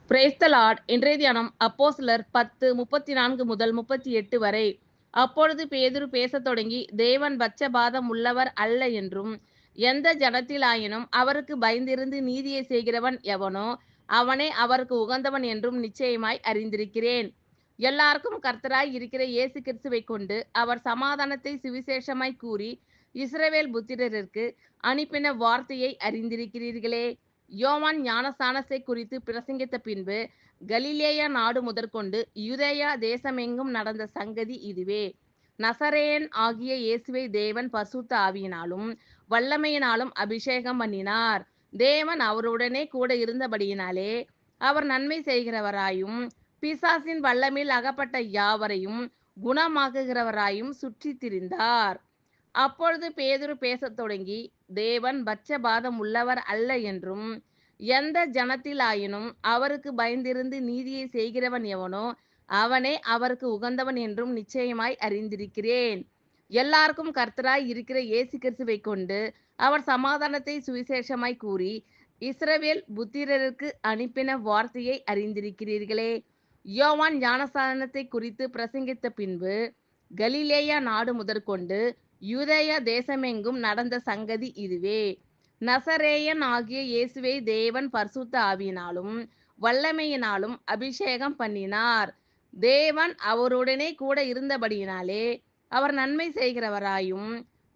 Praise the Lord. இன்றைய தியானம் அப்போஸ்தலர் 10:34 முதல் 38 வரை. அப்பொழுது பேதுரு பேசத் தொடங்கி, தேவன் பட்சபாதம் உள்ளவர் அல்ல என்றும், எந்த ஜனத்திலாயினும் அவருக்கு பயந்திருந்து நீதியை செய்கிறவன் எவனோ அவனே அவருக்கு உகந்தவன் என்றும் நிச்சயமாய் அறிந்திருக்கிறேன். எல்லாருக்கும் கர்த்தராய் இருக்கிற இயேசு கிறிஸ்துவைக் கொண்டு அவர் சமாதானத்தை சுவிசேஷமாய் கூறி இஸ்ரவேல் புத்திரருக்கு அனுப்பின வார்த்தையை அறிந்திருக்கிறீர்களே. யோவான் ஞானஸ்நானத்தை குறித்து பிரசங்கித்த பின்பு கலிலேயா நாடு முதற்கொண்டு யூதேயா தேசமெங்கும் நடந்த சங்கதி இதுவே. நசரேயன் ஆகிய இயேசுவை தேவன் பரிசுத்த ஆவியினாலும் வல்லமையினாலும் அபிஷேகம் பண்ணினார். தேவன் அவருடனே கூட இருந்தபடியினாலே அவர் நன்மை செய்கிறவராயும் பிசாசின் வல்லமையில் அகப்பட்ட யாவரையும் குணமாக்குகிறவராயும் சுற்றித் திரிந்தார். அப்பொழுது பேதுரு பேசத் தொடங்கி, தேவன் பட்சபாதம் உள்ளவர் அல்ல என்றும், எந்த ஜனத்திலாயினும் அவருக்கு பயந்திருந்து நீதியை செய்கிறவன் எவனோ அவனே அவருக்கு உகந்தவன் என்றும் நிச்சயமாய் அறிந்திருக்கிறேன். எல்லாருக்கும் கர்த்தராய் இருக்கிற இயேசு கிறிஸ்துவைக் கொண்டு அவர் சமாதானத்தை சுவிசேஷமாய் கூறி இஸ்ரவேல் புத்திரருக்கு அனுப்பின வார்த்தையை அறிந்திருக்கிறீர்களே. யோவான் ஞானஸ்நானத்தை குறித்து பிரசங்கித்த பின்பு கலிலேயா நாடு முதற்கொண்டு யூதேயா தேசமெங்கும் நடந்த சங்கதி இதுவே. நசரேயன் ஆகிய இயேசுவை தேவன் பரிசுத்த ஆவியினாலும் வல்லமையினாலும் அபிஷேகம் பண்ணினார். தேவன் அவருடனே கூட இருந்தபடியினாலே அவர் நன்மை செய்கிறவராயும்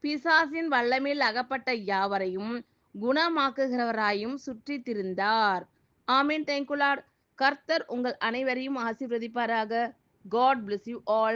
பிசாசின் வல்லமையில் அகப்பட்ட யாவரையும் குணமாக்குகிறவராயும் சுற்றித் திரிந்தார். ஆமீன். Thank you Lord. கர்த்தர் உங்கள் அனைவரையும் ஆசீர்வதிப்பாராக. God bless you all.